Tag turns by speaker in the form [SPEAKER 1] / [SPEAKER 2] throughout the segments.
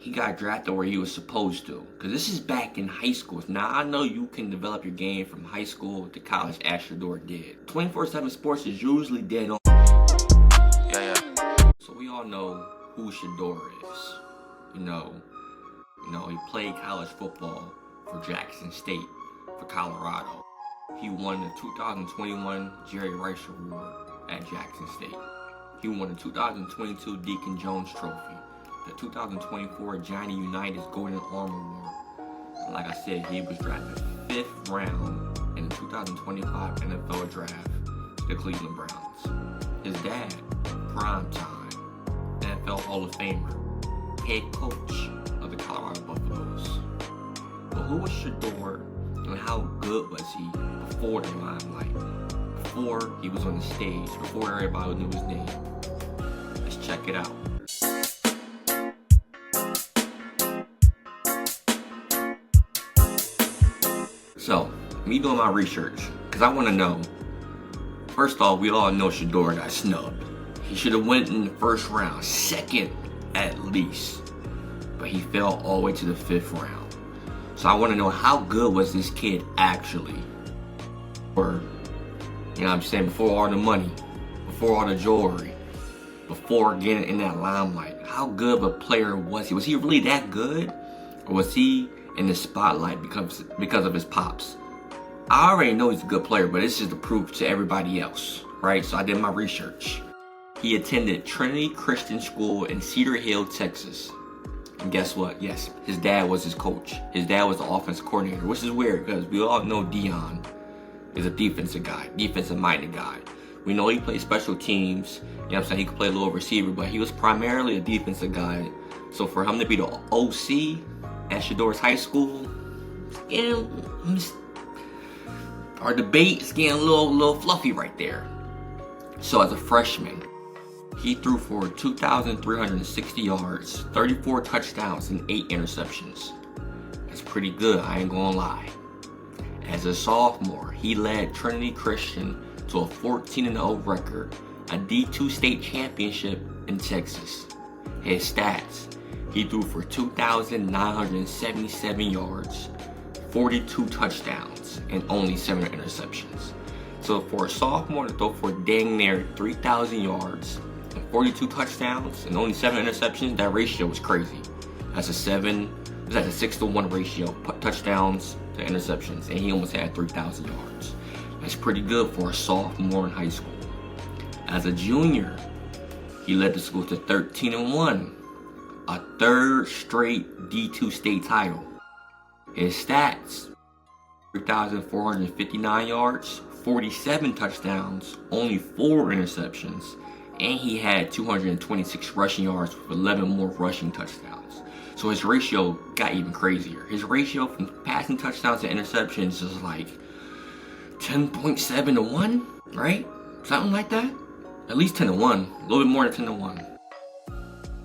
[SPEAKER 1] he got drafted where he was supposed to. Because this is back in high school. Now, I know you can develop your game from high school to college as Shedeur did. 24/7 Sports is usually dead on. Yeah. So we all know who Shedeur is. You know, he played college football for Jackson State, for Colorado. He won the 2021 Jerry Rice Award at Jackson State. He won the 2022 Deacon Jones Trophy, the 2024 Johnny Unitas Golden Arm Award. And like I said, he was drafted 5th round in the 2025 NFL Draft to the Cleveland Browns. His dad, primetime NFL Hall of Famer, head coach of the Colorado Buffaloes. But who was Shedeur and how good was he before the limelight? Before he was on the stage, before everybody knew his name? Let's check it out. So, me doing my research, because I want to know, first off, we all know Shedeur got snubbed. He should have went in the first round, second at least. But he fell all the way to the 5th round. So I want to know, how good was this kid actually? Or, you know what I'm saying, before all the money, before all the jewelry, before getting in that limelight, how good of a player was he? Was he really that good? Or was he in the spotlight because of his pops? I already know he's a good player, but this is the proof to everybody else, right? So I did my research. He attended Trinity Christian School in Cedar Hill, Texas. And guess what? Yes, his dad was his coach. His dad was the offensive coordinator, which is weird because we all know Dion is a defensive guy, defensive-minded guy. We know he plays special teams. You know what I'm saying? He could play a little receiver, but he was primarily a defensive guy. So for him to be the OC at Shedeur's high school, our debate is getting a little fluffy right there. So as a freshman, he threw for 2,360 yards, 34 touchdowns, and 8 interceptions. That's pretty good, I ain't gonna lie. As a sophomore, he led Trinity Christian to a 14-0 record, a D2 state championship in Texas. His stats: he threw for 2,977 yards, 42 touchdowns, and only 7 interceptions. So for a sophomore to throw for dang near 3,000 yards and 42 touchdowns and only 7 interceptions, that ratio was crazy. That's a 6-to-1 ratio, touchdowns to interceptions, and he almost had 3,000 yards. That's pretty good for a sophomore in high school. As a junior, he led the school to 13-1, a 3rd straight D2 state title. His stats: 3,459 yards, 47 touchdowns, only 4 interceptions, and he had 226 rushing yards with 11 more rushing touchdowns. So his ratio got even crazier. His ratio from passing touchdowns to interceptions is like 10.7 to 1, right? Something like that. At least 10 to 1, a little bit more than 10 to 1.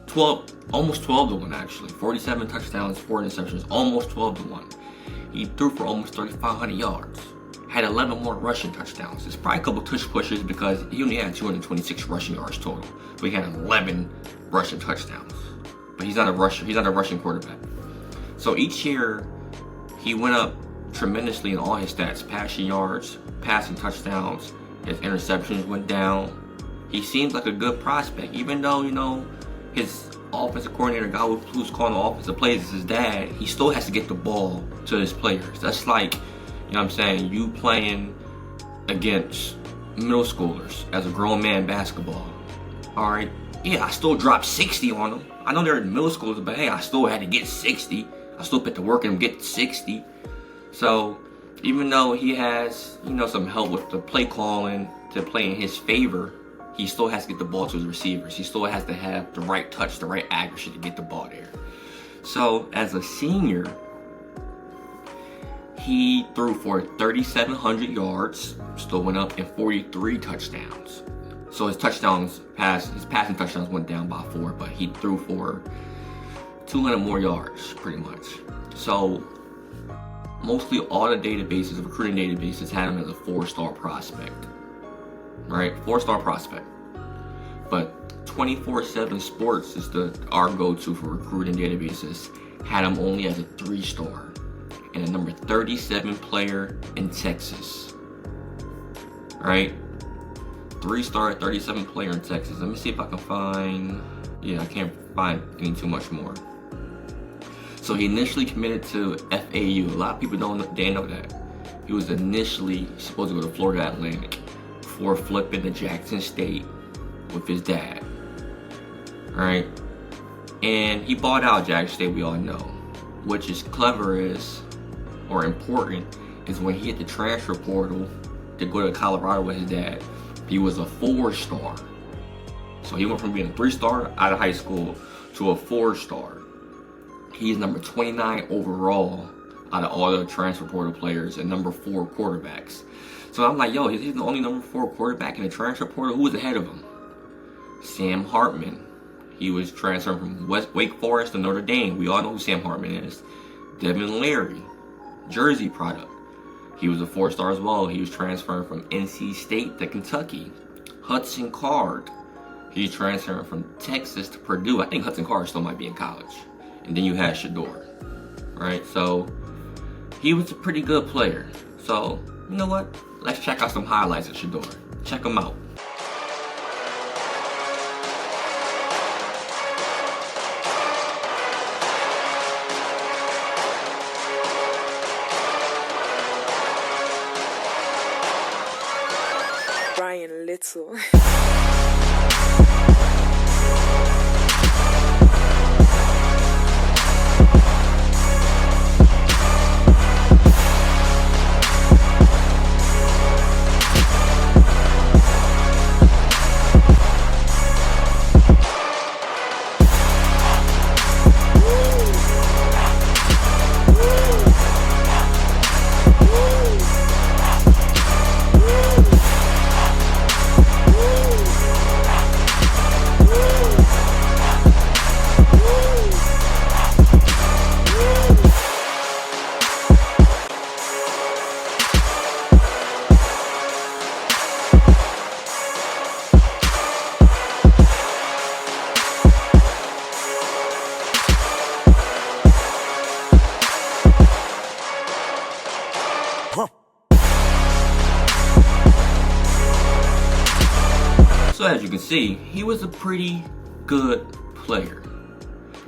[SPEAKER 1] 12, almost 12 to 1 actually. 47 touchdowns, 4 interceptions, almost 12 to 1. He threw for almost 3,500 yards. Had 11 more rushing touchdowns. It's probably a couple tush pushes because he only had 226 rushing yards total. But he had 11 rushing touchdowns. But he's not a rusher. He's not a rushing quarterback. So each year, he went up tremendously in all his stats: passing yards, passing touchdowns. His interceptions went down. He seems like a good prospect, even though, you know, his offensive coordinator, guy who's calling the offensive plays, is his dad. He still has to get the ball to his players. That's like, you know what I'm saying, you playing against middle schoolers as a grown man basketball. All right, yeah, I still dropped 60 on them. I know they're in middle schoolers, but hey, I still had to get 60. I still put the work in and get 60. So even though he has, you know, some help with the play calling to play in his favor, he still has to get the ball to his receivers. He still has to have the right touch, the right accuracy to get the ball there. So as a senior, he threw for 3,700 yards, still went up, and 43 touchdowns. So his passing touchdowns went down by 4, but he threw for 200 more yards, pretty much. So mostly all the databases, recruiting databases, had him as a 4-star prospect, right? 4-star prospect. But 24/7 Sports is our go-to for recruiting databases. Had him only as a 3-star and a number 37 player in Texas. Right? 3-star, 37 player in Texas. Let me see if I can find. Yeah, I can't find any too much more. So he initially committed to FAU. A lot of people didn't know that. He was initially supposed to go to Florida Atlantic before flipping to Jackson State with his dad. Alright? And he bought out Jackson State, we all know. Which is clever or important, is when he hit the transfer portal to go to Colorado with his dad, he was a 4-star. So he went from being a 3-star out of high school to a 4-star. He's number 29 overall out of all the transfer portal players and number 4 quarterbacks. So I'm like, yo, he's the only number 4 quarterback in the transfer portal. Who was ahead of him? Sam Hartman. He was transferring from Wake Forest to Notre Dame. We all know who Sam Hartman is. Devin Leary, Jersey product. He was a 4-star as well. He was transferring from NC State to Kentucky. Hudson Card. He's transferring from Texas to Purdue. I think Hudson Card still might be in college. And then you had Shedeur. Right? So he was a pretty good player. So, you know what? Let's check out some highlights of Shedeur. Check them out.
[SPEAKER 2] Brian Little.
[SPEAKER 1] So as you can see, he was a pretty good player.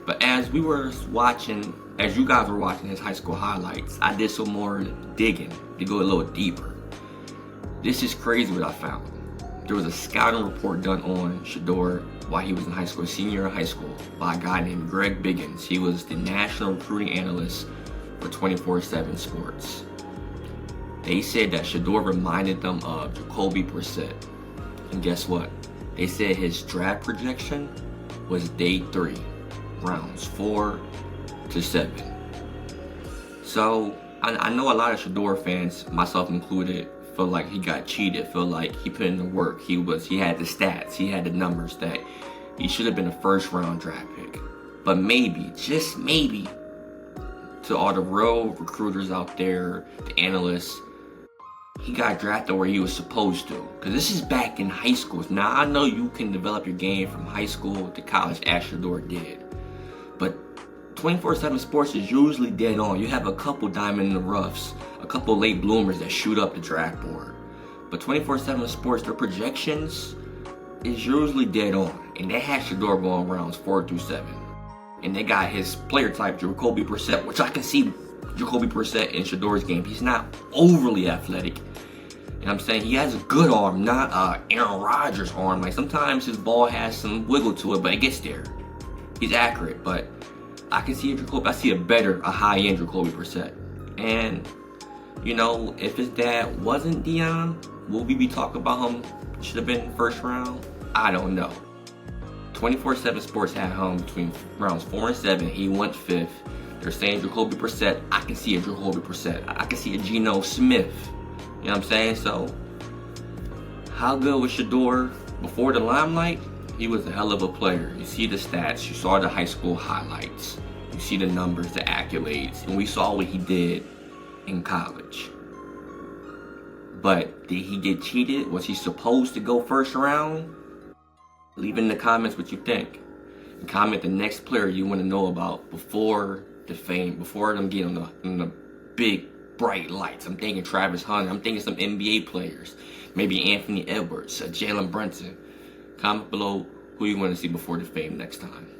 [SPEAKER 1] But as we were watching, as you guys were watching his high school highlights, I did some more digging to go a little deeper. This is crazy what I found. There was a scouting report done on Shedeur while he was in high school, senior in high school, by a guy named Greg Biggins. He was the national recruiting analyst for 24/7 Sports. They said that Shedeur reminded them of Jacoby Brissett. And guess what? They said his draft projection was day 3, rounds 4 to 7. So I know a lot of Shedeur fans, myself included, feel like he got cheated, feel like he put in the work. He had the stats, he had the numbers that he should have been a 1st-round draft pick. But maybe, just maybe, to all the real recruiters out there, the analysts, he got drafted where he was supposed to. Because this is back in high school. Now, I know you can develop your game from high school to college as Shedeur did. But 24/7 Sports is usually dead on. You have a couple diamond in the roughs, a couple late bloomers that shoot up the draft board. But 24/7 Sports, their projections is usually dead on. And they had Shedeur going rounds 4 through 7. And they got his player type, Jacoby Brissett, which I can see Jacoby Brissett in Shedeur's game. He's not overly athletic. And I'm saying he has a good arm, not Aaron Rodgers' arm. Like sometimes his ball has some wiggle to it, but it gets there. He's accurate, but I can see I see a high-end Jacoby Brissett. And, you know, if his dad wasn't Dion, will we be talking about him? Should have been 1st round? I don't know. 24/7 Sports had him between rounds 4 and 7. He went 5th. They're saying Jacoby Brissett. I can see a Jacoby Brissett. I can see a Geno Smith. You know what I'm saying? So, how good was Shedeur before the limelight? He was a hell of a player. You see the stats. You saw the high school highlights. You see the numbers, the accolades. And we saw what he did in college. But did he get cheated? Was he supposed to go 1st round? Leave in the comments what you think. And comment the next player you want to know about before the fame, before them getting on the big bright lights. I'm thinking Travis Hunter. I'm thinking some NBA players. Maybe Anthony Edwards, Jalen Brunson. Comment below who you want to see before the fame next time.